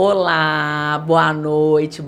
Olá, boa noite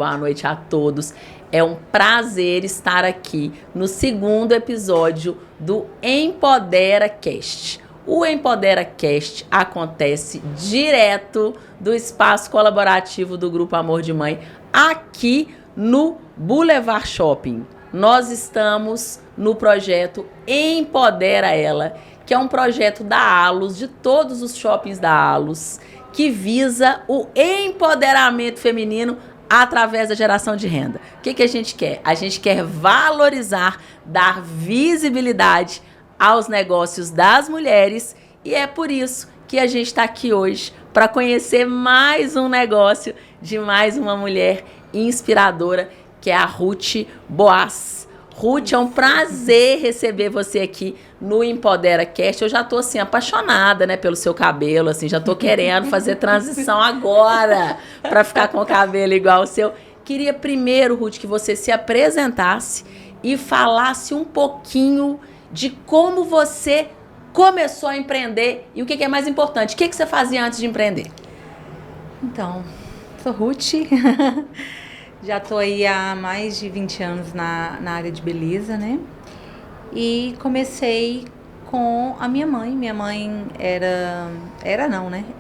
a todos. É um prazer estar aqui no segundo episódio do Empodera Cast. O Empodera Cast acontece direto do espaço colaborativo do Grupo Amor de Mãe, aqui no Boulevard Shopping. Nós estamos no projeto Empodera Ela, que é um projeto da Allos, de todos os shoppings da Allos, que visa o empoderamento feminino através da geração de renda. O que a gente quer? A gente quer valorizar, dar visibilidade aos negócios das mulheres, e é por isso que a gente está aqui hoje para conhecer mais um negócio de mais uma mulher inspiradora, que é a Ruth Boas. Ruth, é um prazer receber você aqui no Empodera Cast. Eu já tô assim apaixonada, né, pelo seu cabelo, assim, já tô querendo fazer transição agora para ficar com o cabelo igual o seu. Queria primeiro, Ruth, que você se apresentasse e falasse um pouquinho de como você começou a empreender e o que é mais importante, o que você fazia antes de empreender? Então, sou Ruth. Já estou aí há mais de 20 anos na área de beleza, né? E comecei com a minha mãe. Minha mãe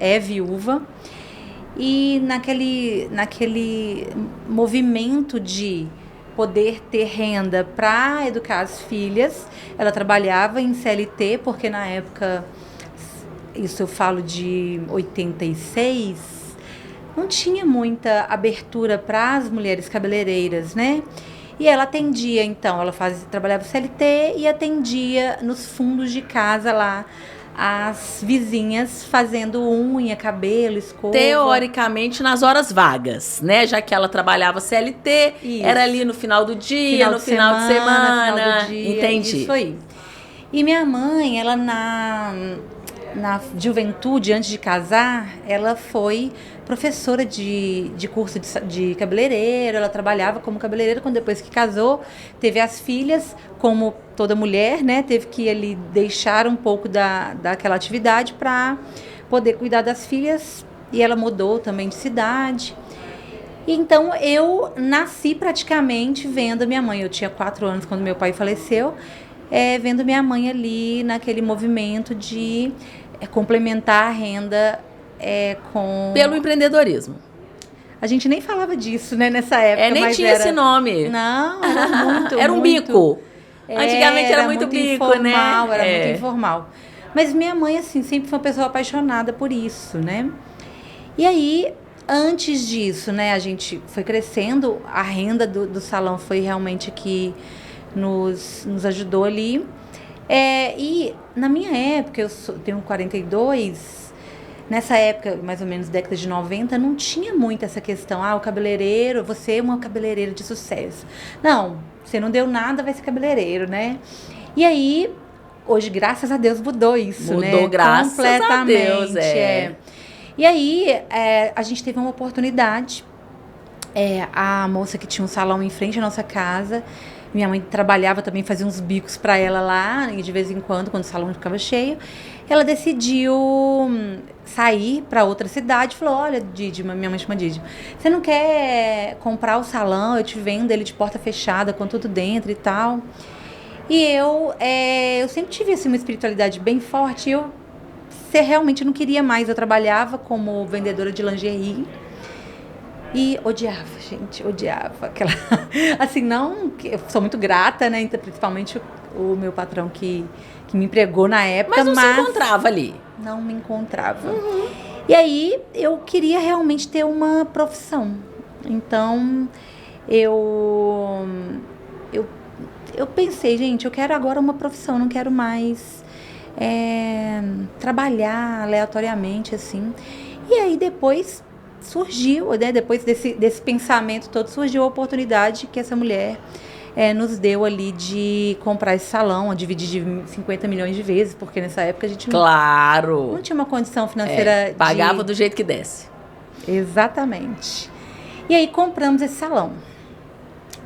é viúva. E naquele movimento de poder ter renda para educar as filhas, ela trabalhava em CLT, porque na época, isso eu falo de 86, não tinha muita abertura para as mulheres cabeleireiras, né? E ela atendia, então, trabalhava CLT e atendia nos fundos de casa lá, as vizinhas fazendo unha, cabelo, escova. Teoricamente nas horas vagas, né? Já que ela trabalhava CLT, isso. Era ali no final do dia, no final de semana. Final do dia, entendi. Isso aí. E minha mãe, ela na juventude, antes de casar, ela foi professora de curso de cabeleireiro. Ela trabalhava como cabeleireira. Quando depois que casou, teve as filhas, como toda mulher, né? Teve que ali deixar um pouco daquela atividade para poder cuidar das filhas. E ela mudou também de cidade. E então eu nasci praticamente vendo minha mãe. Eu tinha 4 anos quando meu pai faleceu, vendo minha mãe ali naquele movimento de complementar a renda pelo empreendedorismo. A gente nem falava disso, né, nessa época. Nem mas tinha esse nome. Não, era muito. Era um bico. Antigamente era muito bico, informal, né? Era muito informal. Mas minha mãe, assim, sempre foi uma pessoa apaixonada por isso, né? E aí, antes disso, né, a gente foi crescendo, a renda do salão foi realmente que nos ajudou ali. E na minha época, eu tenho 42, nessa época, mais ou menos década de 90, não tinha muito essa questão, o cabeleireiro, você é uma cabeleireira de sucesso. Não, você não deu nada, vai ser cabeleireiro, né? E aí, hoje, graças a Deus, mudou isso, né? Mudou, graças completamente, a Deus, E aí, a gente teve uma oportunidade, a moça que tinha um salão em frente à nossa casa, minha mãe trabalhava também, fazia uns bicos para ela lá, e de vez em quando o salão ficava cheio, ela decidiu sair para outra cidade. Falou: olha, Didi, minha mãe chama Didi, você não quer comprar o salão? Eu te vendo ele de porta fechada, com tudo dentro e tal. E eu sempre tive assim, uma espiritualidade bem forte. Eu realmente não queria mais. Eu trabalhava como vendedora de lingerie. E odiava, gente, odiava aquela... Assim, não... Eu sou muito grata, né? Principalmente o meu patrão que me empregou na época. Mas não se encontrava ali? Não me encontrava. Uhum. E aí, eu queria realmente ter uma profissão. Então, eu pensei, gente, eu quero agora uma profissão. Não quero mais trabalhar aleatoriamente, assim. E aí, depois... surgiu, né, depois desse pensamento todo, surgiu a oportunidade que essa mulher nos deu ali de comprar esse salão, a dividir de 50 milhões de vezes, porque nessa época a gente não tinha uma condição financeira. Pagava do jeito que desse. Exatamente. E aí compramos esse salão.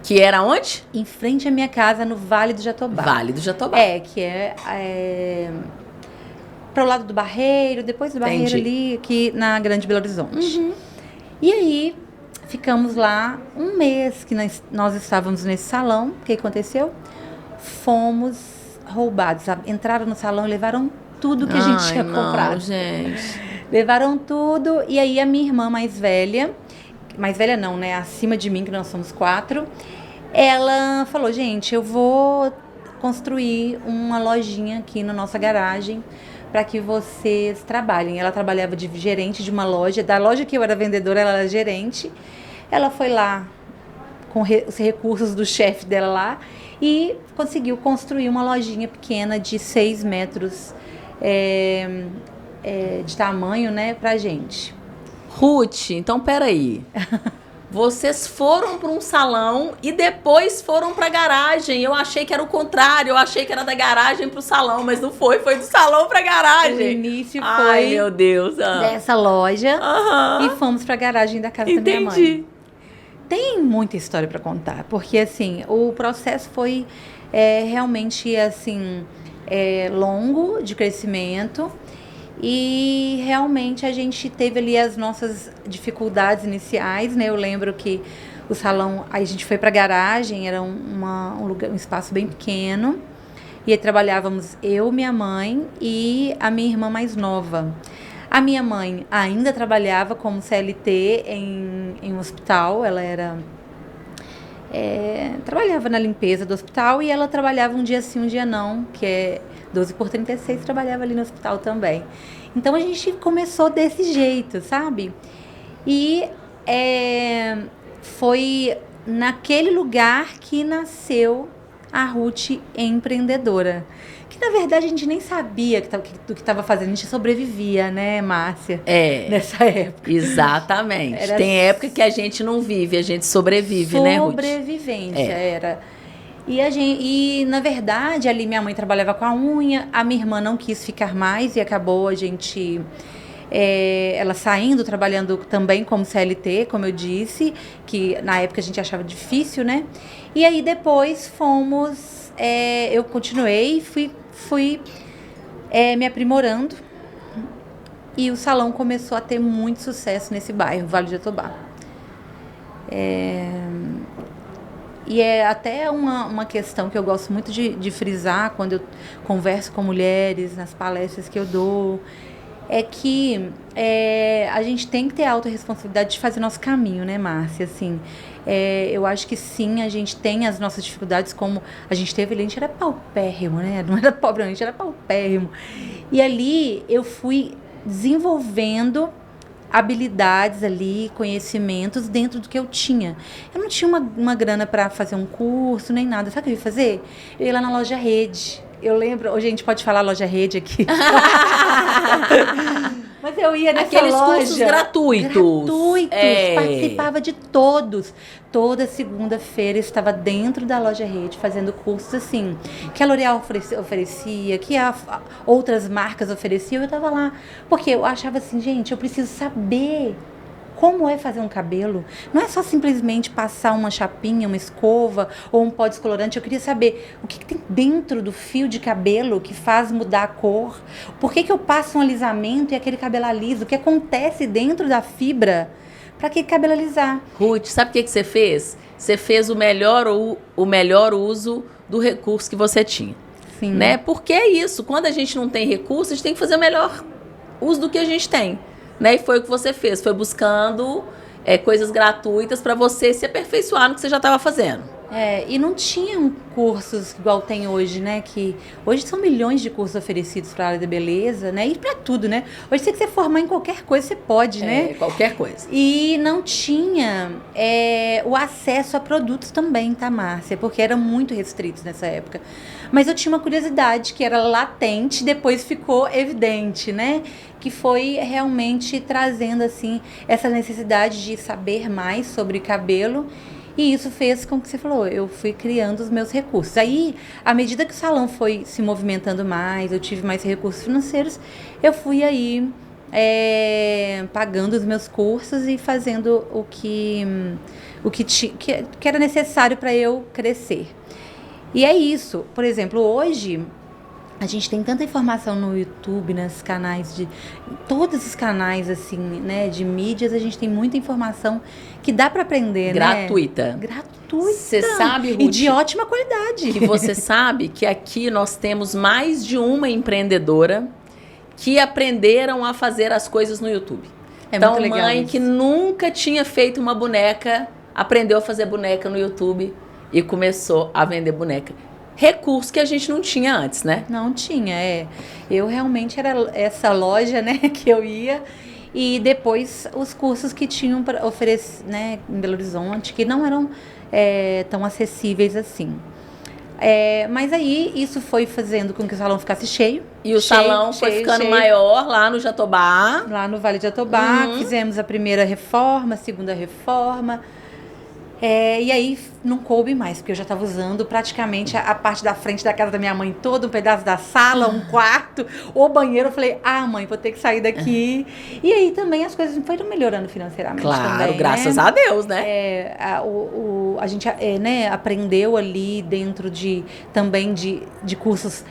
Que era onde? Em frente à minha casa, no Vale do Jatobá. Vale do Jatobá. Que para o lado do Barreiro, depois do Barreiro ali, aqui na Grande Belo Horizonte. Uhum. E aí, ficamos lá um mês que nós estávamos nesse salão. O que aconteceu? Fomos roubados. Entraram no salão e levaram tudo que a gente tinha comprado. Gente. Levaram tudo. E aí, a minha irmã mais velha não, né? Acima de mim, que nós somos 4, ela falou, gente, eu vou construir uma lojinha aqui na nossa garagem para que vocês trabalhem. Ela trabalhava de gerente de uma loja, da loja que eu era vendedora, ela era gerente. Ela foi lá com os recursos do chefe dela lá e conseguiu construir uma lojinha pequena de 6 metros de tamanho, né, pra gente. Ruth, então peraí. Vocês foram para um salão e depois foram para a garagem. Eu achei que era o contrário. Eu achei que era da garagem para o salão, mas não foi. Foi do salão para a garagem. O início foi Ai, meu Deus. dessa loja e fomos para a garagem da casa da minha mãe. Tem muita história para contar, porque assim, o processo foi realmente assim longo de crescimento. E realmente a gente teve ali as nossas dificuldades iniciais, né? Eu lembro que o salão, aí a gente foi para a garagem, era um espaço bem pequeno. E aí trabalhávamos eu, minha mãe e a minha irmã mais nova. A minha mãe ainda trabalhava como CLT em um hospital, ela trabalhava na limpeza do hospital e ela trabalhava um dia sim, um dia não, que é 12x36, trabalhava ali no hospital também. Então a gente começou desse jeito, sabe? E foi naquele lugar que nasceu a Ruth empreendedora. Que na verdade a gente nem sabia do que estava fazendo, a gente sobrevivia, né, Márcia? Nessa época. Exatamente. Tem época que a gente não vive, a gente sobrevive, né, Ruth? Sobrevivência era. E na verdade, ali minha mãe trabalhava com a unha, a minha irmã não quis ficar mais e acabou a gente, ela saindo, trabalhando também como CLT, como eu disse, que na época a gente achava difícil, né? E aí depois eu continuei, fui me aprimorando e o salão começou a ter muito sucesso nesse bairro, Vale do Jatobá. E é até uma questão que eu gosto muito de frisar quando eu converso com mulheres, nas palestras que eu dou, é que a gente tem que ter a autorresponsabilidade de fazer nosso caminho, né, Márcia? Assim, eu acho que sim, a gente tem as nossas dificuldades, como a gente teve ali, a gente era paupérrimo, né? Não era pobre, a gente era paupérrimo. E ali eu fui desenvolvendo habilidades ali, conhecimentos dentro do que eu tinha. Eu não tinha uma grana para fazer um curso, nem nada. Sabe o que eu ia fazer? Eu ia lá na loja Rede. Eu lembro... Hoje a gente pode falar loja Rede aqui. Mas eu ia nessa Aqueles loja. Cursos gratuitos. Participava de todos. Toda segunda-feira estava dentro da loja Rede fazendo cursos assim, que a L'Oréal oferecia, que outras marcas ofereciam. Eu estava lá, porque eu achava assim, gente, eu preciso saber como é fazer um cabelo. Não é só simplesmente passar uma chapinha, uma escova ou um pó descolorante. Eu queria saber o que tem dentro do fio de cabelo que faz mudar a cor. Por que eu passo um alisamento e aquele cabelo aliso? O que acontece dentro da fibra para que cabelo alisar? Ruth, sabe o que você fez? Você fez o melhor uso do recurso que você tinha. Sim. Né? Porque é isso. Quando a gente não tem recurso, a gente tem que fazer o melhor uso do que a gente tem. Né? E foi o que você fez, foi buscando coisas gratuitas para você se aperfeiçoar no que você já estava fazendo. E não tinham cursos igual tem hoje, né? Que hoje são milhões de cursos oferecidos para a área da beleza, né? E para tudo, né? Hoje, se você formar em qualquer coisa, você pode, né? Qualquer coisa. E não tinha o acesso a produtos também, tá, Márcia? Porque eram muito restritos nessa época. Mas eu tinha uma curiosidade que era latente, depois ficou evidente, né? Que foi realmente trazendo, assim, essa necessidade de saber mais sobre cabelo. E isso fez com que você falou, eu fui criando os meus recursos. Aí, à medida que o salão foi se movimentando mais, eu tive mais recursos financeiros, eu fui aí pagando os meus cursos e fazendo o que era necessário para eu crescer. E é isso. Por exemplo, hoje A gente tem tanta informação no YouTube, nos canais de... Todos os canais, assim, né, de mídias, a gente tem muita informação que dá para aprender, gratuita. né? Gratuita. Você sabe, Ruth, e de ótima qualidade. Que você sabe que aqui nós temos mais de uma empreendedora que aprenderam a fazer as coisas no YouTube. Então, muito legal mãe isso. que nunca tinha feito uma boneca, aprendeu a fazer boneca no YouTube e começou a vender boneca. Recurso que a gente não tinha antes, né? Não tinha, Eu realmente era essa loja, né, que eu ia. E depois os cursos que tinham para oferecer, né, em Belo Horizonte, que não eram tão acessíveis assim. Mas aí isso foi fazendo com que o salão ficasse cheio. E o salão foi ficando maior lá no Jatobá. Lá no Vale de Jatobá. Fizemos a primeira reforma, a segunda reforma. E aí não coube mais, porque eu já estava usando praticamente a parte da frente da casa da minha mãe toda, um pedaço da sala, um quarto, o banheiro. Eu falei, mãe, vou ter que sair daqui. E aí também as coisas foram melhorando financeiramente claro, também, graças né? a Deus, né? A gente aprendeu ali dentro também de cursos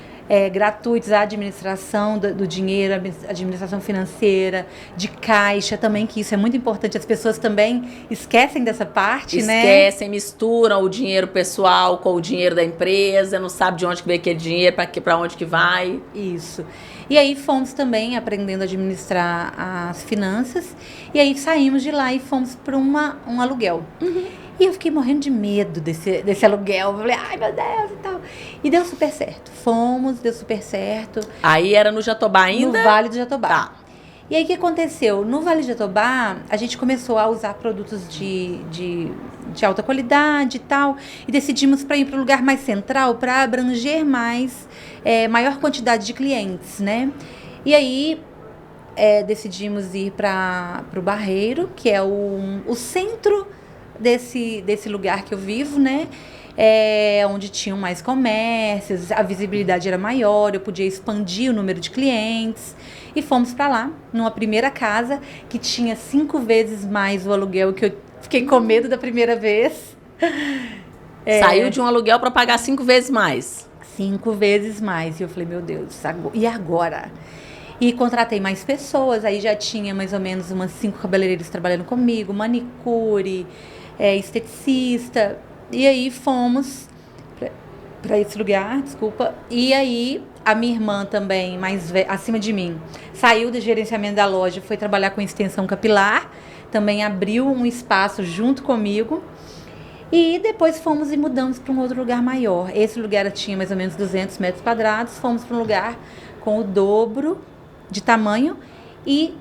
gratuitos, a administração do dinheiro, a administração financeira, de caixa também, que isso é muito importante. As pessoas também esquecem dessa parte, né? Esquecem, misturam o dinheiro pessoal com o dinheiro da empresa, não sabe de onde que veio aquele dinheiro, para onde que vai. Isso. E aí fomos também aprendendo a administrar as finanças, e aí saímos de lá e fomos para um aluguel. E eu fiquei morrendo de medo desse aluguel. Eu falei, ai meu Deus e tal. E deu super certo. Deu super certo. Aí era no Jatobá ainda? No Vale do Jatobá. Tá. E aí o que aconteceu? No Vale do Jatobá, a gente começou a usar produtos de alta qualidade e tal. E decidimos para ir para um lugar mais central, para abranger maior quantidade de clientes, né? E aí decidimos ir para o Barreiro, que é o centro desse lugar que eu vivo, né? Onde tinham mais comércios, a visibilidade era maior, eu podia expandir o número de clientes. E fomos para lá, numa primeira casa que tinha 5 vezes mais o aluguel, que eu fiquei com medo da primeira vez. Saiu de um aluguel para pagar 5 vezes mais. 5 vezes mais. E eu falei, meu Deus, e agora? E contratei mais pessoas, aí já tinha mais ou menos umas 5 cabeleireiros trabalhando comigo, manicure, esteticista. E aí fomos para esse lugar, desculpa. E aí a minha irmã também, acima de mim, saiu do gerenciamento da loja, foi trabalhar com extensão capilar, também abriu um espaço junto comigo. E depois fomos e mudamos para um outro lugar maior. Esse lugar tinha mais ou menos 200 metros quadrados, fomos para um lugar com o dobro de tamanho e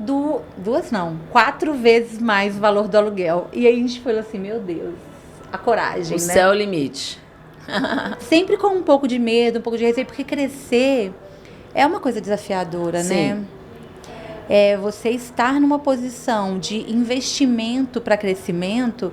4 vezes mais o valor do aluguel. E aí a gente falou assim, meu Deus, a coragem, né? O céu é o limite. Sempre com um pouco de medo, um pouco de receio, porque crescer é uma coisa desafiadora, Sim. né? Você estar numa posição de investimento para crescimento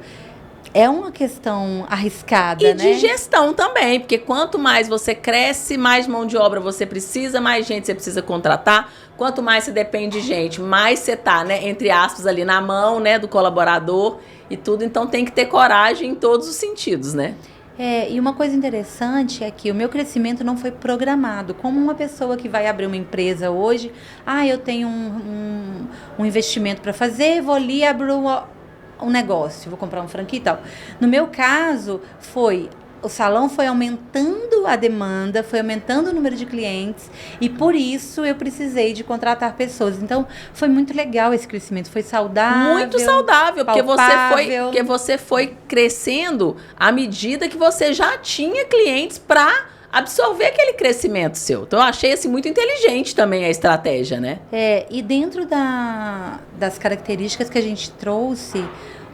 é uma questão arriscada, e né? de gestão também, porque quanto mais você cresce, mais mão de obra você precisa, mais gente você precisa contratar. Quanto mais você depende de gente, mais você tá, né, entre aspas, ali na mão, né, do colaborador e tudo. Então tem que ter coragem em todos os sentidos, né? E uma coisa interessante é que o meu crescimento não foi programado. Como uma pessoa que vai abrir uma empresa hoje, eu tenho um investimento para fazer, vou ali e abro um negócio, vou comprar um franquia e tal. No meu caso, o salão foi aumentando a demanda, foi aumentando o número de clientes e por isso eu precisei de contratar pessoas. Então, foi muito legal esse crescimento, foi saudável. Muito saudável, palpável. porque você foi crescendo à medida que você já tinha clientes para absorver aquele crescimento seu. Então, eu achei assim, muito inteligente também a estratégia, né? E dentro das características que a gente trouxe,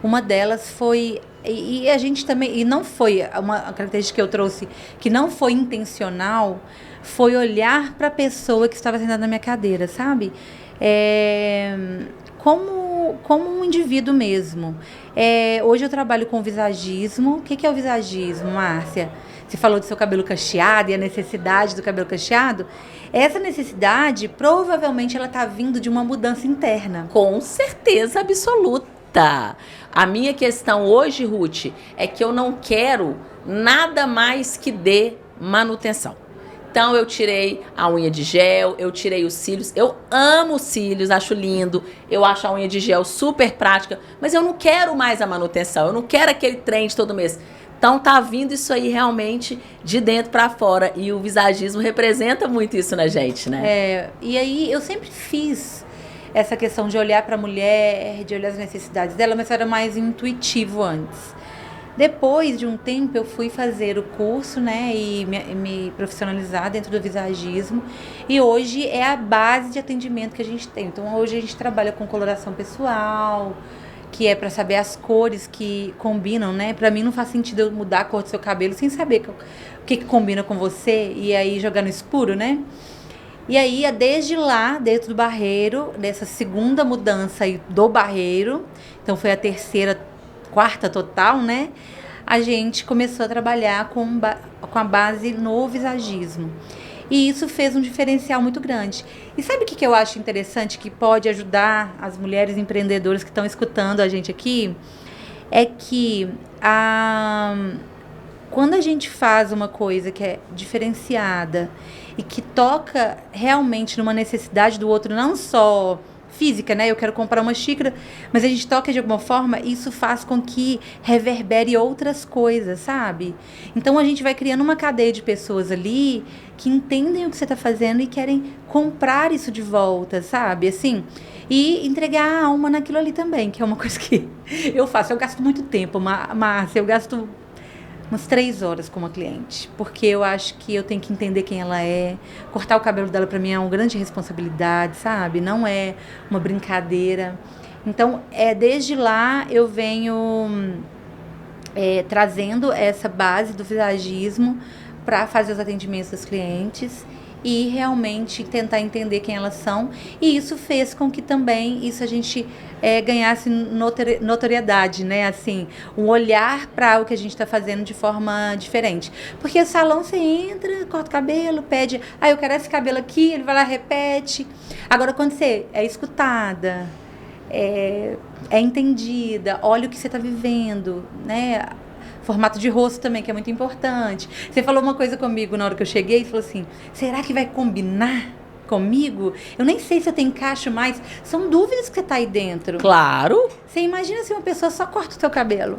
uma delas foi... E a gente também... E não foi uma característica que eu trouxe que não foi intencional, foi olhar para a pessoa que estava sentada na minha cadeira, sabe? Como um indivíduo mesmo. Hoje eu trabalho com visagismo. O que é o visagismo, Márcia? Você falou do seu cabelo cacheado e a necessidade do cabelo cacheado. Essa necessidade, provavelmente, ela está vindo de uma mudança interna. Com certeza absoluta. A minha questão hoje, Ruth, é que eu não quero nada mais que dê manutenção. Então eu tirei a unha de gel, eu tirei os cílios. Eu amo cílios, acho lindo. Eu acho a unha de gel super prática, mas eu não quero mais a manutenção. Eu não quero aquele trem de todo mês. Então tá vindo isso aí realmente de dentro pra fora. E o visagismo representa muito isso na gente, né? E aí eu sempre fiz essa questão de olhar para a mulher, de olhar as necessidades dela, mas era mais intuitivo antes. Depois de um tempo eu fui fazer o curso, né, e me profissionalizar dentro do visagismo, e hoje é a base de atendimento que a gente tem. Então hoje a gente trabalha com coloração pessoal, que é para saber as cores que combinam, né? Para mim não faz sentido eu mudar a cor do seu cabelo sem saber o que combina com você e aí jogar no escuro, né? E aí, desde lá, dentro do Barreiro, dessa segunda mudança aí do Barreiro, então foi a quarta total, né? A gente começou a trabalhar com a base no visagismo. E isso fez um diferencial muito grande. E sabe o que eu acho interessante, que pode ajudar as mulheres empreendedoras que estão escutando a gente aqui? É que quando a gente faz uma coisa que é diferenciada e que toca realmente numa necessidade do outro, não só física, né? Eu quero comprar uma xícara, mas a gente toca de alguma forma, isso faz com que reverbere outras coisas, sabe? Então a gente vai criando uma cadeia de pessoas ali que entendem o que você está fazendo e querem comprar isso de volta, sabe? Assim, e entregar a alma naquilo ali também, que é uma coisa que eu faço. Eu gasto muito tempo, Márcia, eu gasto umas 3 horas com uma cliente, porque eu acho que eu tenho que entender quem ela é. Cortar o cabelo dela para mim é uma grande responsabilidade, sabe? Não é uma brincadeira. Então, desde lá eu venho trazendo essa base do visagismo para fazer os atendimentos dos clientes e realmente tentar entender quem elas são. E isso fez com que também a gente ganhasse notoriedade, né? Assim, um olhar para o que a gente está fazendo de forma diferente. Porque o salão, você entra, corta o cabelo, pede, eu quero esse cabelo aqui, ele vai lá, repete. Agora, quando você é escutada, é entendida, olha o que você está vivendo, né? Formato de rosto também, que é muito importante. Você falou uma coisa comigo na hora que eu cheguei, você falou assim, será que vai combinar comigo? Eu nem sei se eu te encaixo mais. São dúvidas que você tá aí dentro. Claro. Você imagina se uma pessoa só corta o teu cabelo.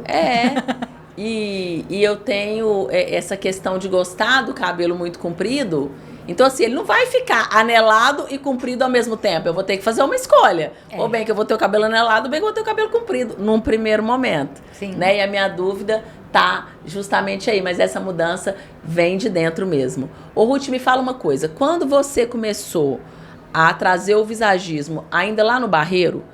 E eu tenho essa questão de gostar do cabelo muito comprido. Então, assim, ele não vai ficar anelado e comprido ao mesmo tempo. Eu vou ter que fazer uma escolha. Ou bem que eu vou ter o cabelo anelado, ou bem que eu vou ter o cabelo comprido, num primeiro momento. Sim. Né? E a minha dúvida tá justamente aí, mas essa mudança vem de dentro mesmo. Ô, Ruth, me fala uma coisa. Quando você começou a trazer o visagismo ainda lá no Barreiro,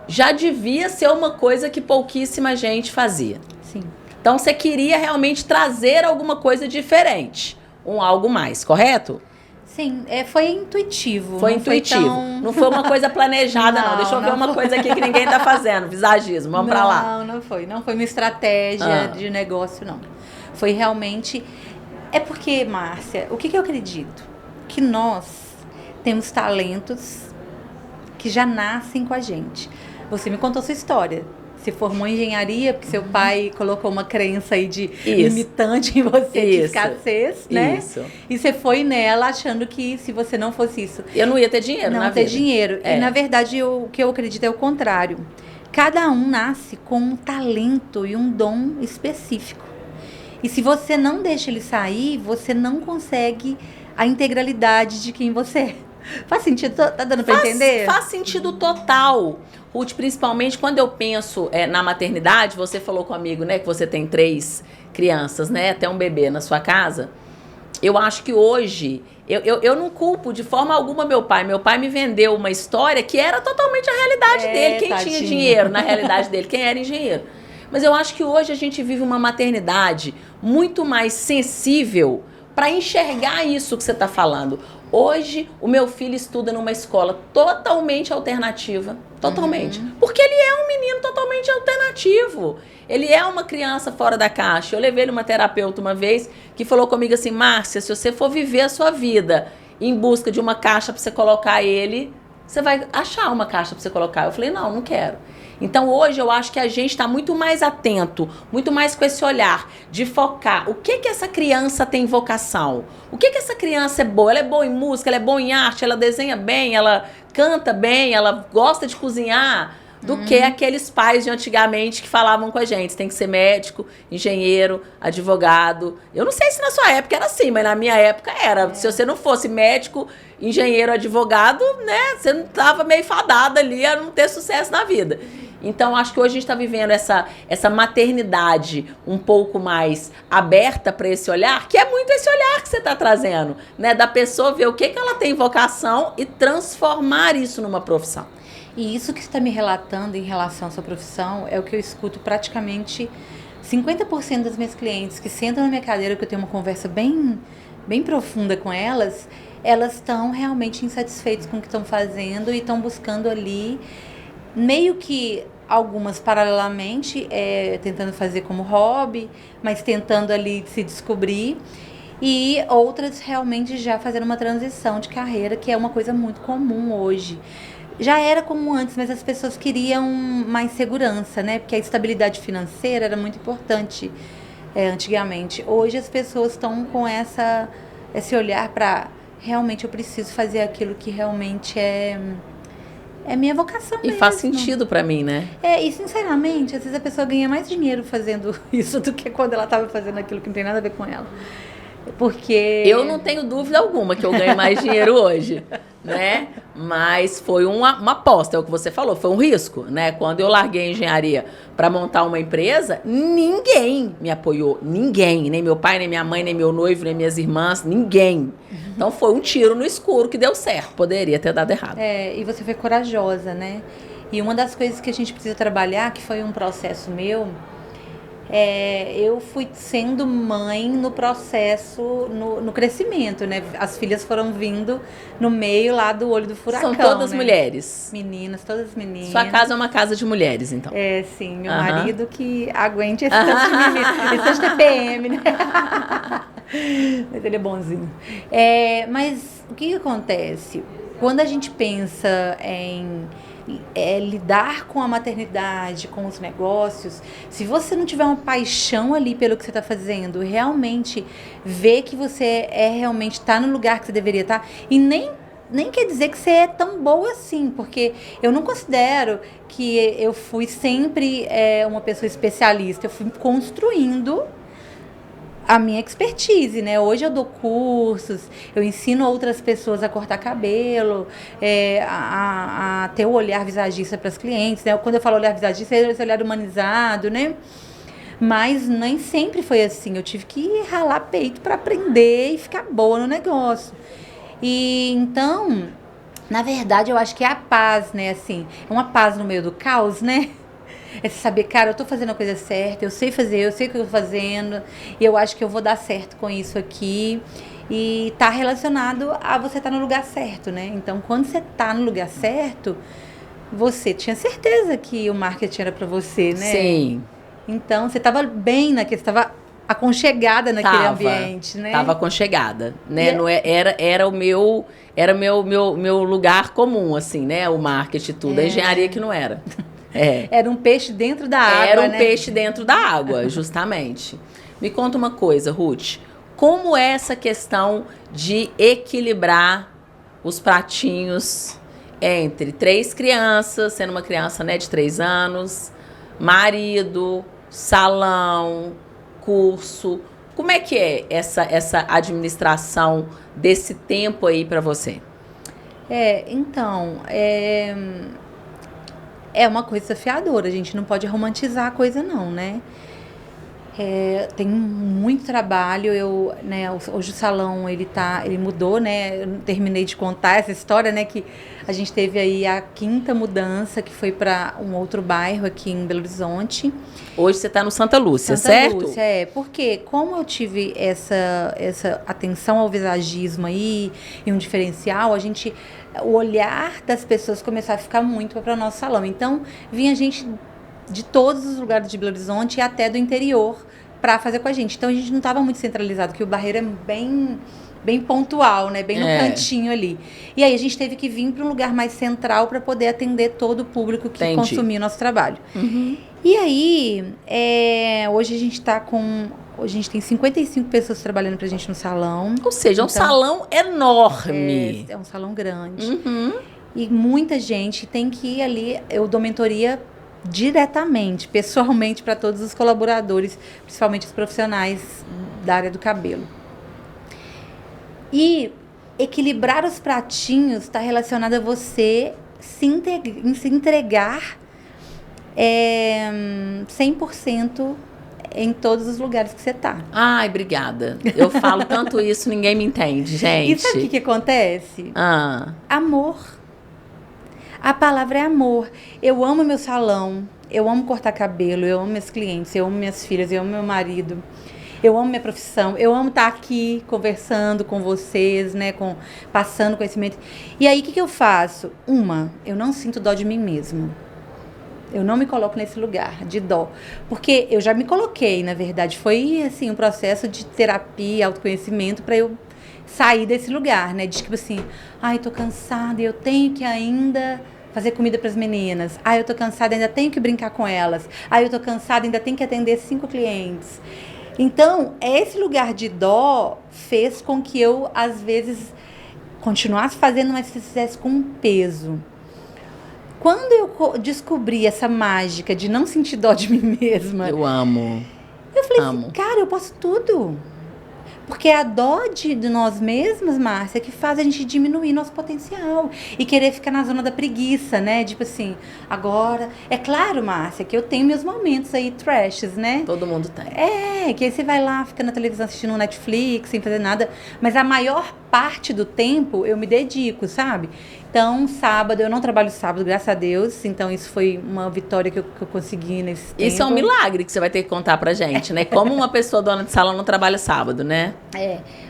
já devia ser uma coisa que pouquíssima gente fazia. Sim. Então, você queria realmente trazer alguma coisa diferente. Algo mais, correto? Sim, foi intuitivo. Foi intuitivo. Não foi uma coisa planejada, não. Deixa eu ver uma coisa aqui que ninguém tá fazendo. Visagismo, vamos pra lá. Não foi. Não foi uma estratégia de negócio, não. Foi realmente... É porque, Márcia, o que eu acredito? Que nós temos talentos que já nascem com a gente. Você me contou sua história. Você formou em engenharia porque seu pai colocou uma crença aí de limitante em você, de escassez, né? Isso. E você foi nela achando que se você não fosse isso... Eu não ia ter dinheiro na vida. Não ter dinheiro. E, na verdade, o que eu acredito é o contrário. Cada um nasce com um talento e um dom específico. E se você não deixa ele sair, você não consegue a integralidade de quem você é. Faz sentido? Tá dando pra entender? Faz sentido total. Ruth, principalmente quando eu penso na maternidade, você falou comigo, né, que você tem 3 crianças, né, até um bebê na sua casa. Eu acho que hoje, eu não culpo de forma alguma meu pai. Meu pai me vendeu uma história que era totalmente a realidade dele. Quem tinha dinheiro na realidade dele? Quem era engenheiro? Mas eu acho que hoje a gente vive uma maternidade muito mais sensível para enxergar isso que você está falando. Hoje, o meu filho estuda numa escola totalmente alternativa. Totalmente. Porque ele é um menino totalmente alternativo. Ele é uma criança fora da caixa. Eu levei ele uma terapeuta uma vez que falou comigo assim, Márcia, se você for viver a sua vida em busca de uma caixa para você colocar ele, você vai achar uma caixa para você colocar. Eu falei, não quero. Então hoje eu acho que a gente está muito mais atento, muito mais com esse olhar de focar o que essa criança tem vocação, o que essa criança é boa. Ela é boa em música, ela é boa em arte, ela desenha bem, ela canta bem, ela gosta de cozinhar. Do que aqueles pais de antigamente que falavam com a gente. Você tem que ser médico, engenheiro, advogado. Eu não sei se na sua época era assim, mas na minha época era. Se você não fosse médico, engenheiro, advogado, né? Você não estava meio fadada ali a não ter sucesso na vida. Então, acho que hoje a gente está vivendo essa maternidade um pouco mais aberta para esse olhar, que é muito esse olhar que você está trazendo, né? Da pessoa ver o que ela tem vocação e transformar isso numa profissão. E isso que você está me relatando em relação à sua profissão é o que eu escuto praticamente 50% das minhas clientes que sentam na minha cadeira, que eu tenho uma conversa bem profunda com elas, elas estão realmente insatisfeitas com o que estão fazendo e estão buscando ali, meio que algumas paralelamente, tentando fazer como hobby, mas tentando ali se descobrir, e outras realmente já fazendo uma transição de carreira, que é uma coisa muito comum hoje. Já era como antes, mas as pessoas queriam mais segurança, né? Porque a estabilidade financeira era muito importante antigamente. Hoje as pessoas estão com esse olhar para realmente eu preciso fazer aquilo que realmente é minha vocação mesmo. E faz sentido para mim, né? E sinceramente, às vezes a pessoa ganha mais dinheiro fazendo isso do que quando ela estava fazendo aquilo que não tem nada a ver com ela. Porque... Eu não tenho dúvida alguma que eu ganho mais dinheiro hoje, né? Mas foi uma aposta, é o que você falou, foi um risco, né? Quando eu larguei a engenharia para montar uma empresa, ninguém me apoiou, ninguém, nem meu pai, nem minha mãe, nem meu noivo, nem minhas irmãs, ninguém. Então foi um tiro no escuro que deu certo, poderia ter dado errado. E você foi corajosa, né? E uma das coisas que a gente precisa trabalhar, que foi um processo meu, eu fui sendo mãe no processo, no crescimento, né? As filhas foram vindo no meio lá do olho do furacão. São todas, né? Mulheres. Meninas, todas meninas. Sua casa é uma casa de mulheres, então. Sim. Meu marido que aguente esse tanto de meninas, esse tanto de TPM, né? Mas ele é bonzinho. Mas o que acontece? Quando a gente pensa em lidar com a maternidade, com os negócios, se você não tiver uma paixão ali pelo que você está fazendo, realmente ver que você realmente está no lugar que você deveria estar, e nem quer dizer que você é tão boa assim, porque eu não considero que eu fui sempre uma pessoa especialista, eu fui construindo a minha expertise, né? Hoje eu dou cursos, eu ensino outras pessoas a cortar cabelo, a ter o olhar visagista para as clientes, né? Quando eu falo olhar visagista, é esse olhar humanizado, né? Mas nem sempre foi assim. Eu tive que ralar peito para aprender e ficar boa no negócio. E então, na verdade, eu acho que é a paz, né? Assim, é uma paz no meio do caos, né? É saber, cara, eu tô fazendo a coisa certa, eu sei fazer, eu sei o que eu tô fazendo, e eu acho que eu vou dar certo com isso aqui. E tá relacionado a você estar no lugar certo, né? Então, quando você tá no lugar certo, você tinha certeza que o marketing era pra você, né? Sim. Então, você tava bem naquele, você tava aconchegada naquele ambiente, né? Tava aconchegada, né? Não era o meu lugar comum, assim, né? O marketing e tudo. A engenharia que não era. Era um peixe dentro da água, Era um peixe dentro da água, justamente. Me conta uma coisa, Ruth. Como é essa questão de equilibrar os pratinhos entre 3 crianças, sendo uma criança, né, de 3 anos, marido, salão, curso? Como é que é essa administração desse tempo aí para você? Então, é uma coisa desafiadora, a gente não pode romantizar a coisa não, né? Tem muito trabalho, hoje o salão ele mudou, né? Eu terminei de contar essa história, né? Que a gente teve aí a 5ª mudança, que foi para um outro bairro aqui em Belo Horizonte. Hoje você está no Santa Lúcia, certo? Santa Lúcia, porque como eu tive essa atenção ao visagismo aí e um diferencial, o olhar das pessoas começou a ficar muito para o nosso salão. Então, vinha gente de todos os lugares de Belo Horizonte e até do interior para fazer com a gente. Então, a gente não estava muito centralizado, porque o Barreiro é bem pontual, né? Bem no cantinho ali. E aí a gente teve que vir para um lugar mais central para poder atender todo o público que consumia o nosso trabalho. E aí, hoje a gente está com... Hoje a gente tem 55 pessoas trabalhando pra gente no salão. Ou seja, é um salão enorme. É um salão grande. E muita gente tem que ir ali. Eu dou mentoria diretamente, pessoalmente, para todos os colaboradores, principalmente os profissionais da área do cabelo. E equilibrar os pratinhos está relacionado a você se entregar 100% em todos os lugares que você tá. Ai, obrigada. Eu falo tanto isso, ninguém me entende, gente. E sabe o que acontece? Amor. A palavra é amor. Eu amo meu salão, eu amo cortar cabelo, eu amo meus clientes, eu amo minhas filhas, eu amo meu marido, eu amo minha profissão, eu amo estar aqui conversando com vocês, né, passando conhecimento. E aí, o que eu faço? Eu não sinto dó de mim mesma. Eu não me coloco nesse lugar de dó. Porque eu já me coloquei, na verdade. Foi, assim, um processo de terapia, autoconhecimento, para eu sair desse lugar, né? De tipo assim, ai, tô cansada e eu tenho que ainda fazer comida para as meninas. Ai, eu tô cansada, ainda tenho que brincar com elas. Ai, eu tô cansada, ainda tenho que atender 5 clientes. Então, esse lugar de dó fez com que eu, às vezes, continuasse fazendo, mas fizesse com um peso. Quando eu descobri essa mágica de não sentir dó de mim mesma... Eu amo. Eu falei assim, cara, eu posso tudo. Porque é a dó de nós mesmas, Márcia, que faz a gente diminuir nosso potencial. E querer ficar na zona da preguiça, né? Tipo assim, agora... É claro, Márcia, que eu tenho meus momentos aí trashes, né? Todo mundo tem. Que aí você vai lá, fica na televisão assistindo um Netflix, sem fazer nada. Mas a maior parte do tempo eu me dedico, sabe? Então, sábado, eu não trabalho sábado, graças a Deus. Então, isso foi uma vitória que eu consegui nesse tempo. Isso é um milagre que você vai ter que contar pra gente, né? Como uma pessoa dona de salão não trabalha sábado, né?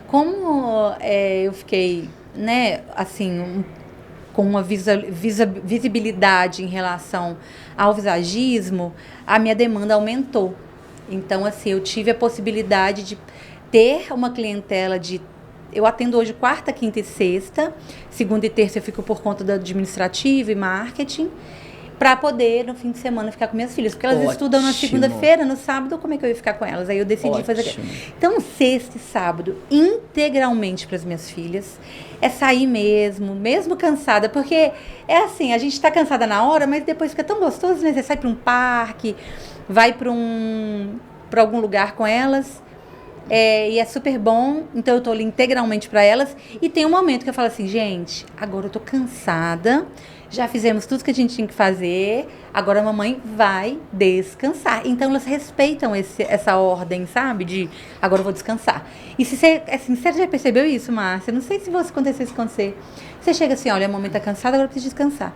Como eu fiquei, né, assim, com uma visibilidade em relação ao visagismo, a minha demanda aumentou. Então, assim, eu tive a possibilidade de ter uma clientela de... Eu atendo hoje quarta, quinta e sexta. Segunda e terça eu fico por conta do administrativo e marketing, para poder, no fim de semana, ficar com minhas filhas. Porque elas estudam na segunda-feira, no sábado, como é que eu ia ficar com elas? Aí eu decidi fazer... Então, sexta e sábado, integralmente para as minhas filhas. É sair mesmo cansada. Porque é assim, a gente tá cansada na hora, mas depois fica tão gostoso, né? Você sai para um parque, vai para algum lugar com elas. E é super bom, então eu tô ali integralmente para elas. E tem um momento que eu falo assim, gente, agora eu tô cansada, já fizemos tudo que a gente tinha que fazer, agora a mamãe vai descansar. Então elas respeitam essa ordem, sabe? De agora eu vou descansar. E se você, assim, você já percebeu isso, Márcia? Não sei se acontecesse isso com você. Você chega assim, olha, a mamãe tá cansada, agora eu preciso descansar.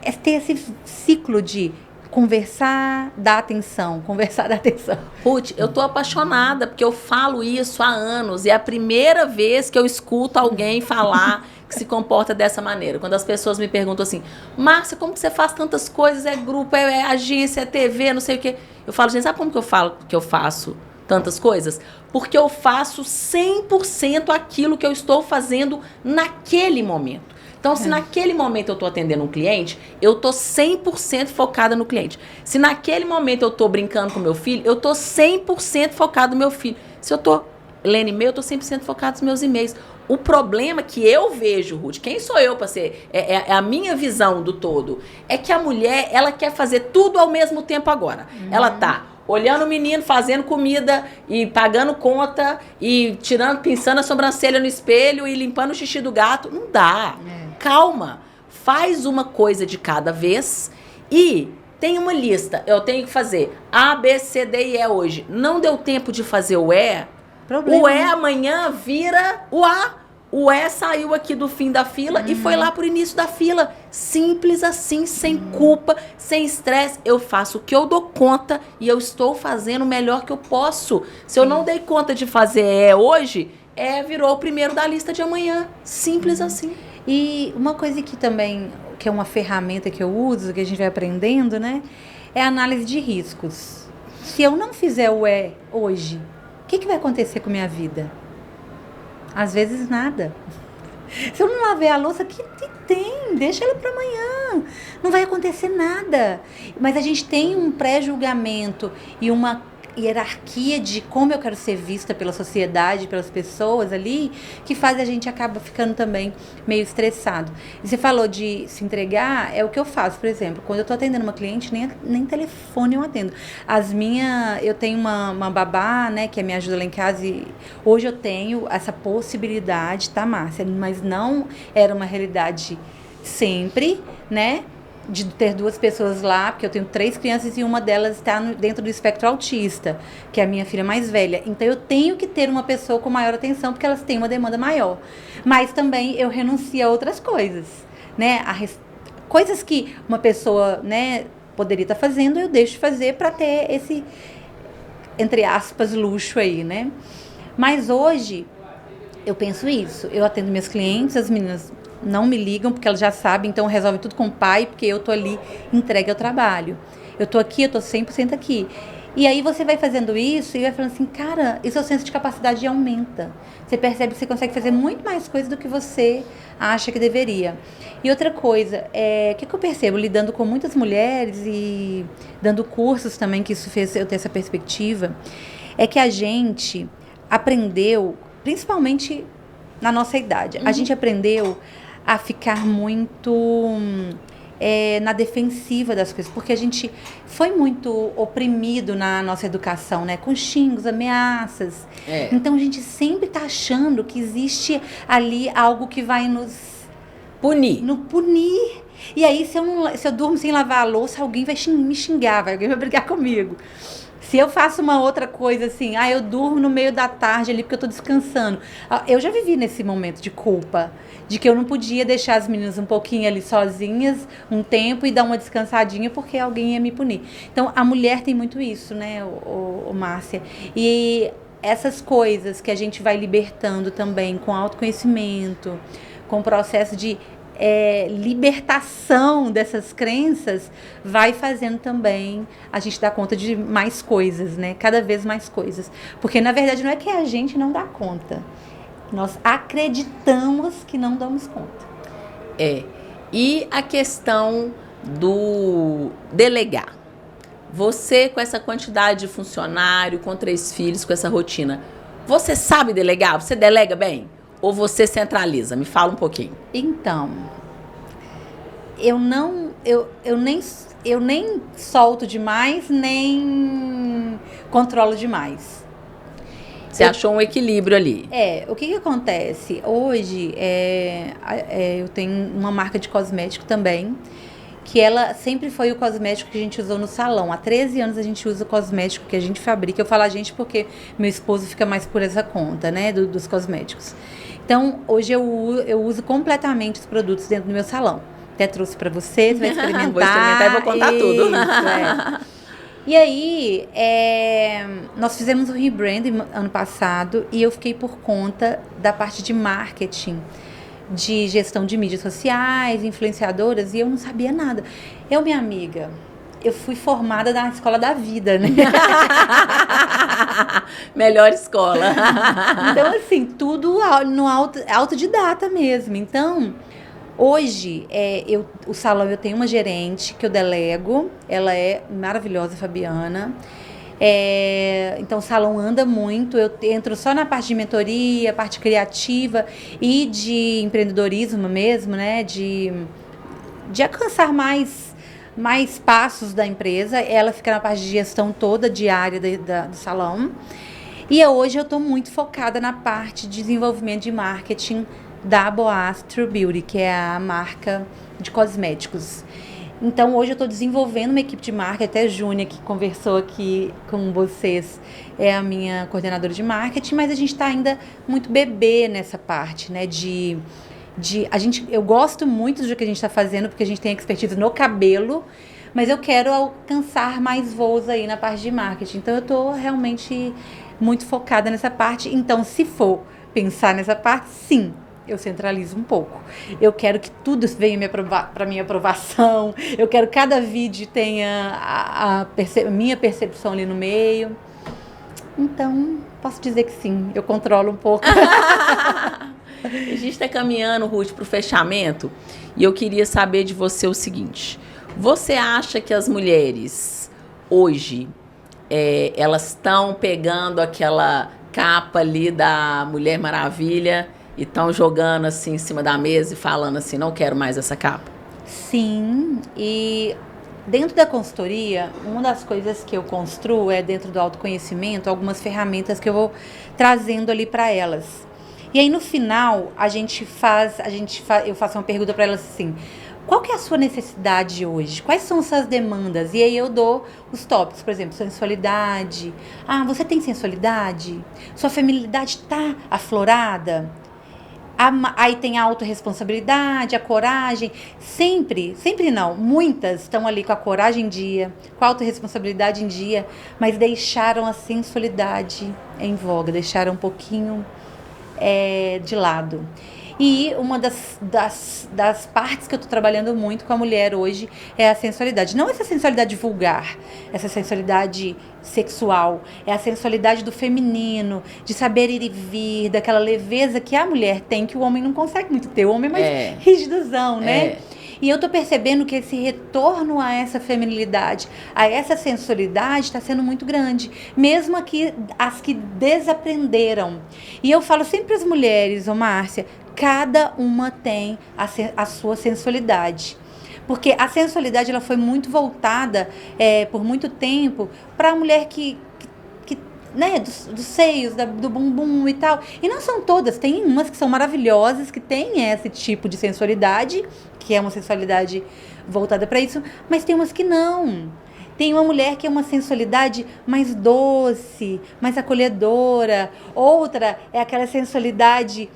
É ter esse ciclo de conversar, dar atenção, conversar, dar atenção. Ruth, eu tô apaixonada, porque eu falo isso há anos, e é a primeira vez que eu escuto alguém falar que se comporta dessa maneira. Quando as pessoas me perguntam assim, Márcia, como que você faz tantas coisas? É grupo, é agência, é TV, não sei o quê. Eu falo, gente, sabe como que eu falo que eu faço tantas coisas? Porque eu faço 100% aquilo que eu estou fazendo naquele momento. Então, se naquele momento eu estou atendendo um cliente, eu estou 100% focada no cliente. Se naquele momento eu estou brincando com meu filho, eu estou 100% focada no meu filho. Se eu estou lendo e-mail, eu estou 100% focada nos meus e-mails. O problema que eu vejo, Ruth, quem sou eu para ser? É a minha visão do todo. É que a mulher, ela quer fazer tudo ao mesmo tempo agora. Ela tá olhando o menino, fazendo comida e pagando conta e pensando a sobrancelha no espelho e limpando o xixi do gato. Não dá. Calma. Faz uma coisa de cada vez e tem uma lista. Eu tenho que fazer A, B, C, D e E hoje. Não deu tempo de fazer o E. O E amanhã vira o A. O E saiu aqui do fim da fila e foi lá pro início da fila. Simples assim, sem culpa, sem estresse. Eu faço o que eu dou conta e eu estou fazendo o melhor que eu posso. Se eu não dei conta de fazer E hoje, virou o primeiro da lista de amanhã. Simples assim. E uma coisa que também, que é uma ferramenta que eu uso, que a gente vai aprendendo, né? É a análise de riscos. Se eu não fizer o E hoje, o que vai acontecer com a minha vida? Às vezes nada. Se eu não lavei a louça, que tem? Deixa ela para amanhã. Não vai acontecer nada. Mas a gente tem um pré-julgamento e uma hierarquia de como eu quero ser vista pela sociedade, pelas pessoas ali, que faz a gente acaba ficando também meio estressado. E você falou de se entregar, é o que eu faço, por exemplo, quando eu estou atendendo uma cliente, nem telefone eu atendo. Eu tenho uma babá, né, que me ajuda lá em casa, e hoje eu tenho essa possibilidade, tá, Márcia? Mas não era uma realidade sempre, né? De ter 2 pessoas lá, porque eu tenho 3 crianças e uma delas está dentro do espectro autista, que é a minha filha mais velha. Então, eu tenho que ter uma pessoa com maior atenção, porque elas têm uma demanda maior. Mas também eu renuncio a outras coisas, né? Coisas que uma pessoa, né, poderia estar fazendo, eu deixo de fazer para ter esse, entre aspas, luxo aí, né? Mas hoje, eu penso isso. Eu atendo minhas clientes, as meninas não me ligam, porque elas já sabem, então resolve tudo com o pai, porque eu tô ali entregue ao trabalho. Eu tô aqui, eu tô 100% aqui. E aí você vai fazendo isso e vai falando assim, cara, e seu senso de capacidade aumenta. Você percebe que você consegue fazer muito mais coisas do que você acha que deveria. E outra coisa, o que eu percebo lidando com muitas mulheres e dando cursos também, que isso fez eu ter essa perspectiva, é que a gente aprendeu, principalmente na nossa idade, a gente aprendeu a ficar muito na defensiva das coisas, porque a gente foi muito oprimido na nossa educação, né? Com xingos, ameaças. Então a gente sempre está achando que existe ali algo que vai nos punir. E aí, se eu durmo sem lavar a louça, alguém vai me xingar, alguém vai brigar comigo. Se eu faço uma outra coisa assim, eu durmo no meio da tarde ali porque eu tô descansando. Eu já vivi nesse momento de culpa, de que eu não podia deixar as meninas um pouquinho ali sozinhas, um tempo, e dar uma descansadinha porque alguém ia me punir. Então, a mulher tem muito isso, né, Márcia? E essas coisas que a gente vai libertando também com autoconhecimento, com o processo de libertação dessas crenças, vai fazendo também a gente dar conta de mais coisas, né? Cada vez mais coisas. Porque, na verdade, não é que a gente não dá conta. Nós acreditamos que não damos conta. E a questão do delegar. Você, com essa quantidade de funcionário, com 3 filhos, com essa rotina, você sabe delegar? Você delega bem? Ou você centraliza? Me fala um pouquinho. Então, eu nem solto demais, nem controlo demais. Você achou um equilíbrio ali? O que acontece? Hoje, eu tenho uma marca de cosmético também, que ela sempre foi o cosmético que a gente usou no salão. Há 13 anos a gente usa o cosmético que a gente fabrica. Eu falo a gente porque meu esposo fica mais por essa conta, né, dos cosméticos. Então, hoje eu uso completamente os produtos dentro do meu salão. Até trouxe para você vai experimentar. Vou experimentar e vou contar tudo. E aí, nós fizemos um rebranding ano passado e eu fiquei por conta da parte de marketing, de gestão de mídias sociais, influenciadoras, e eu não sabia nada. Minha amiga, eu fui formada na escola da vida, né? Melhor escola. Então, assim, tudo no autodidata mesmo. Então, hoje, o salão, eu tenho uma gerente que eu delego. Ela é maravilhosa, Fabiana. Então, o salão anda muito. Eu entro só na parte de mentoria, parte criativa e de empreendedorismo mesmo, né? De alcançar mais passos da empresa. Ela fica na parte de gestão toda diária do salão. E hoje eu estou muito focada na parte de desenvolvimento de marketing da Boaz True Beauty, que é a marca de cosméticos. Então, hoje eu estou desenvolvendo uma equipe de marketing. Até a Júnia, que conversou aqui com vocês, é a minha coordenadora de marketing, mas a gente está ainda muito bebê nessa parte, né? Eu gosto muito do que a gente está fazendo, porque a gente tem expertise no cabelo, mas eu quero alcançar mais voos aí na parte de marketing. Então, eu estou realmente muito focada nessa parte. Então, se for pensar nessa parte, sim, eu centralizo um pouco. Eu quero que tudo venha para minha aprovação. Eu quero que cada vídeo tenha a minha percepção ali no meio. Então, posso dizer que sim, eu controlo um pouco. A gente está caminhando, Ruth, para o fechamento. E eu queria saber de você o seguinte. Você acha que as mulheres, hoje, elas estão pegando aquela capa ali da Mulher Maravilha e estão jogando assim em cima da mesa e falando assim, não quero mais essa capa? Sim, e dentro da consultoria, uma das coisas que eu construo é, dentro do autoconhecimento, algumas ferramentas que eu vou trazendo ali para elas. E aí no final eu faço uma pergunta para elas assim: qual que é a sua necessidade hoje? Quais são suas demandas? E aí eu dou os tópicos, por exemplo, sensualidade. Ah, você tem sensualidade? Sua feminilidade está aflorada? Aí tem a autorresponsabilidade, a coragem. Sempre não, muitas estão ali com a coragem em dia, com a autorresponsabilidade em dia, mas deixaram a sensualidade em voga, deixaram um pouquinho de lado. E uma das partes que eu estou trabalhando muito com a mulher hoje é a sensualidade. Não essa sensualidade vulgar, essa sensualidade sexual. É a sensualidade do feminino, de saber ir e vir, daquela leveza que a mulher tem, que o homem não consegue muito ter. O homem é mais rigidozão, né? E eu tô percebendo que esse retorno a essa feminilidade, a essa sensualidade, está sendo muito grande. Mesmo as que desaprenderam. E eu falo sempre para as mulheres, Márcia, cada uma tem a sua sensualidade. Porque a sensualidade ela foi muito voltada, por muito tempo, para a mulher que né, dos seios, do bumbum e tal. E não são todas, tem umas que são maravilhosas, que têm esse tipo de sensualidade, que é uma sensualidade voltada para isso, mas tem umas que não. Tem uma mulher que é uma sensualidade mais doce, mais acolhedora. Outra é aquela sensualidade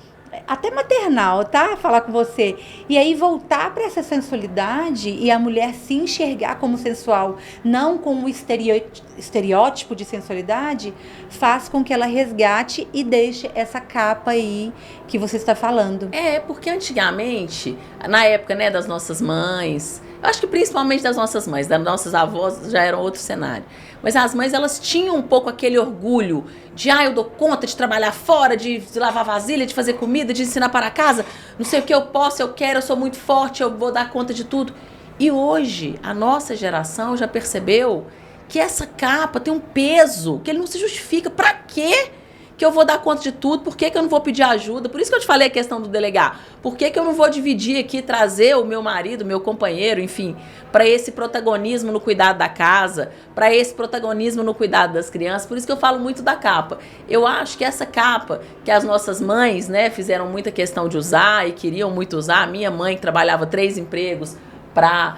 até maternal, tá? Falar com você. E aí voltar para essa sensualidade e a mulher se enxergar como sensual, não como estereótipo de sensualidade, faz com que ela resgate e deixe essa capa aí que você está falando. Porque antigamente, na época, né, das nossas mães, eu acho que principalmente das nossas mães, das nossas avós já era outro cenário. Mas as mães, elas tinham um pouco aquele orgulho de, eu dou conta de trabalhar fora, de lavar vasilha, de fazer comida, de ensinar para casa, não sei o que eu posso, eu quero, eu sou muito forte, eu vou dar conta de tudo. E hoje, a nossa geração já percebeu que essa capa tem um peso, que ele não se justifica. Pra quê que eu vou dar conta de tudo? Por que eu não vou pedir ajuda? Por isso que eu te falei a questão do delegar. Por que eu não vou dividir aqui, trazer o meu marido, meu companheiro, enfim, para esse protagonismo no cuidado da casa, para esse protagonismo no cuidado das crianças? Por isso que eu falo muito da capa. Eu acho que essa capa que as nossas mães, né, fizeram muita questão de usar e queriam muito usar. A minha mãe, que trabalhava 3 empregos para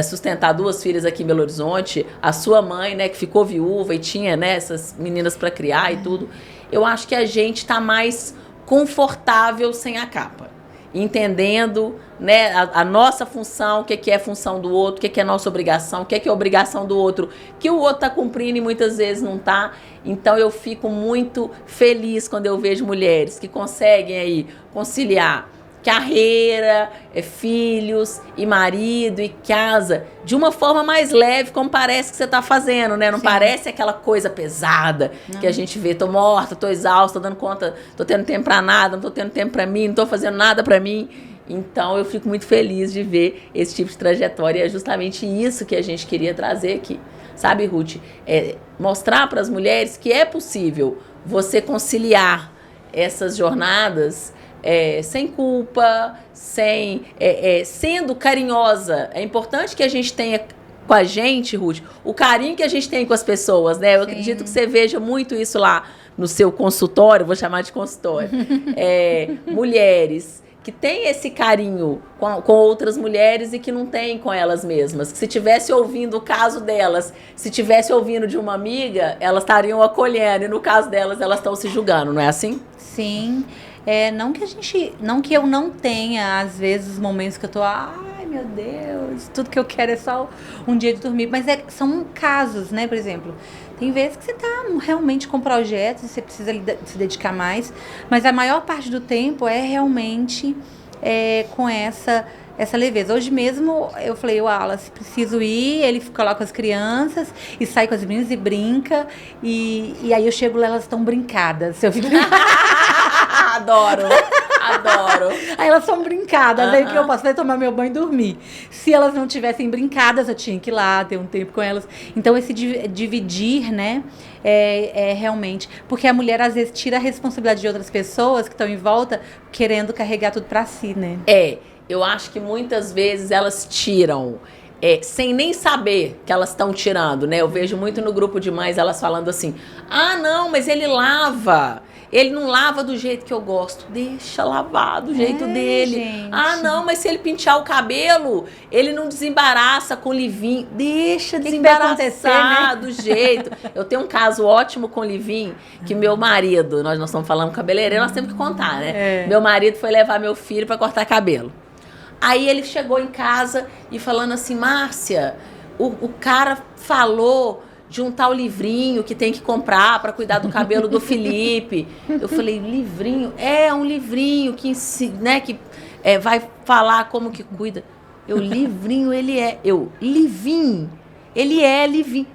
sustentar 2 filhas aqui em Belo Horizonte, a sua mãe, né, que ficou viúva e tinha, né, essas meninas para criar e tudo. Eu acho que a gente está mais confortável sem a capa, entendendo, né, a nossa função, o que é a função do outro, o que é a nossa obrigação, o que é a obrigação do outro, que o outro está cumprindo e muitas vezes não está. Então eu fico muito feliz quando eu vejo mulheres que conseguem aí conciliar carreira, filhos e marido e casa de uma forma mais leve, como parece que você está fazendo, né? Não parece aquela coisa pesada que a gente vê, tô morta, tô exausta, tô dando conta, tô tendo tempo para nada, não tô tendo tempo para mim, não tô fazendo nada para mim. Então eu fico muito feliz de ver esse tipo de trajetória, e é justamente isso que a gente queria trazer aqui. Sabe, Ruth? Mostrar para as mulheres que é possível você conciliar essas jornadas sem culpa, sendo carinhosa. É importante que a gente tenha com a gente, Ruth, o carinho que a gente tem com as pessoas, né? Eu acredito que você veja muito isso lá no seu consultório, vou chamar de consultório. Mulheres que têm esse carinho com outras mulheres e que não têm com elas mesmas. Que se estivesse ouvindo o caso delas, se estivesse ouvindo de uma amiga, elas estariam acolhendo, e no caso delas, elas estão se julgando, não é assim? Sim. Não que eu não tenha, às vezes, os momentos que eu tô, ai meu Deus, tudo que eu quero é só um dia de dormir, mas são casos, né, por exemplo, tem vezes que você tá realmente com projetos e você precisa se dedicar mais, mas a maior parte do tempo é realmente com essa essa leveza. Hoje mesmo eu falei, Wallace, preciso ir, ele fica lá com as crianças e sai com as meninas e brinca. E aí eu chego lá, elas estão brincadas. Eu fico... Adoro. Aí elas são brincadas, aí que eu posso tomar meu banho e dormir. Se elas não tivessem brincadas, eu tinha que ir lá, ter um tempo com elas. Então, esse dividir, né, é realmente... Porque a mulher, às vezes, tira a responsabilidade de outras pessoas que estão em volta, querendo carregar tudo pra si, né? Eu acho que muitas vezes elas tiram... sem nem saber que elas estão tirando, né? Eu vejo muito no grupo de mães elas falando assim, não, mas ele lava... Ele não lava do jeito que eu gosto. Deixa lavar do jeito dele. Gente. Não, mas se ele pintar o cabelo, ele não desembaraça com livinho. Deixa desembaraçar, né? Do jeito. Eu tenho um caso ótimo com livinho, que meu marido, nós estamos falando cabeleireiro, nós temos que contar, né? Meu marido foi levar meu filho para cortar cabelo. Aí ele chegou em casa e falando assim, Márcia, o cara falou de um tal livrinho que tem que comprar para cuidar do cabelo do Felipe. Eu falei, livrinho? Um livrinho que ensina, né, que vai falar como que cuida. Livrinho, ele é. Livinho, ele é livinho.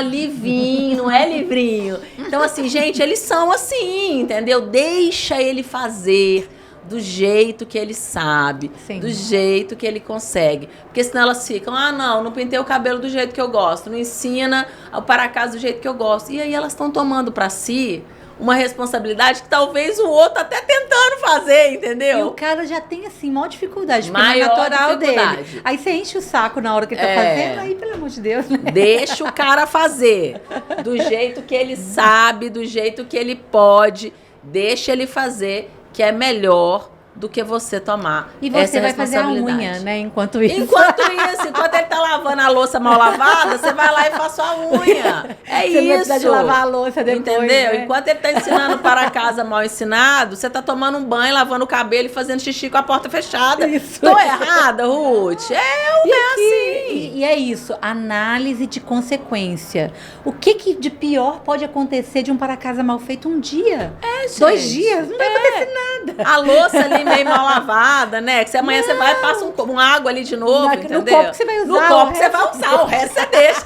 Livinho, não é livrinho. Então, assim, gente, eles são assim, entendeu? Deixa ele fazer do jeito que ele sabe, Sim. Do jeito que ele consegue. Porque senão elas ficam, não pintei o cabelo do jeito que eu gosto, não ensina a parar a casa do jeito que eu gosto. E aí elas estão tomando pra si uma responsabilidade que talvez o outro até tentando fazer, entendeu? E o cara já tem, assim, maior dificuldade, porque maior é natural dificuldade dele. Aí você enche o saco na hora que ele tá fazendo, aí, pelo amor de Deus, né? Deixa o cara fazer do jeito que ele sabe, do jeito que ele pode. Deixa ele fazer, que é melhor do que você tomar. E você vai fazer a unha, né? Enquanto isso, enquanto ele tá lavando a louça mal lavada, você vai lá e faz sua unha. Você não precisa de lavar a louça depois, entendeu? Né? Enquanto ele tá ensinando para casa mal ensinado, você tá tomando um banho, lavando o cabelo e fazendo xixi com a porta fechada. Isso. Tô errada, Ruth? Assim. E é isso, análise de consequência. O que de pior pode acontecer de um para casa mal feito um dia? Gente. 2 dias? Não vai acontecer nada. A louça ali meio mal lavada, né? Que se amanhã você vai e passa um água ali de novo, entendeu? No copo que você vai usar. No copo que você vai usar, o resto você deixa.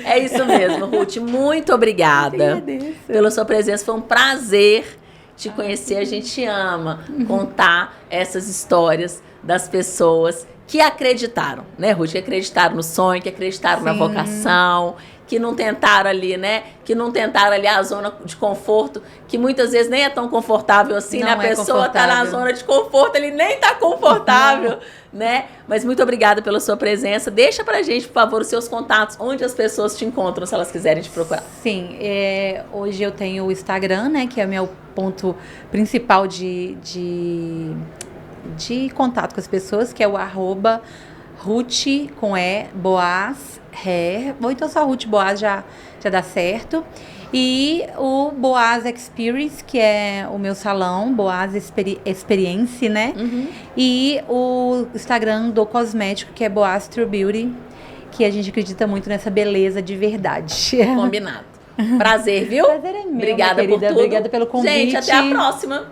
É isso mesmo, Ruth. Muito obrigada pela sua presença. Foi um prazer te conhecer. A gente ama contar essas histórias das pessoas que acreditaram, né, Ruth? Que acreditaram no sonho, que acreditaram na vocação, que não tentaram ali, né? Que não tentaram ali a zona de conforto, que muitas vezes nem é tão confortável assim, né? A pessoa tá na zona de conforto, ele nem tá confortável, né? Mas muito obrigada pela sua presença. Deixa pra gente, por favor, os seus contatos, onde as pessoas te encontram, se elas quiserem te procurar. Sim, hoje eu tenho o Instagram, né? Que é o meu ponto principal de contato com as pessoas, que é o @Ruth com Boaz Hair, ou então só Ruth Boaz já dá certo. E o Boaz Experience, que é o meu salão, Boaz Experience, né? E o Instagram do cosmético, que é Boaz True Beauty, que a gente acredita muito nessa beleza de verdade. Combinado. Prazer, viu? Prazer é meu, obrigada querida. por tudo. Obrigada pelo convite. Gente, até a próxima.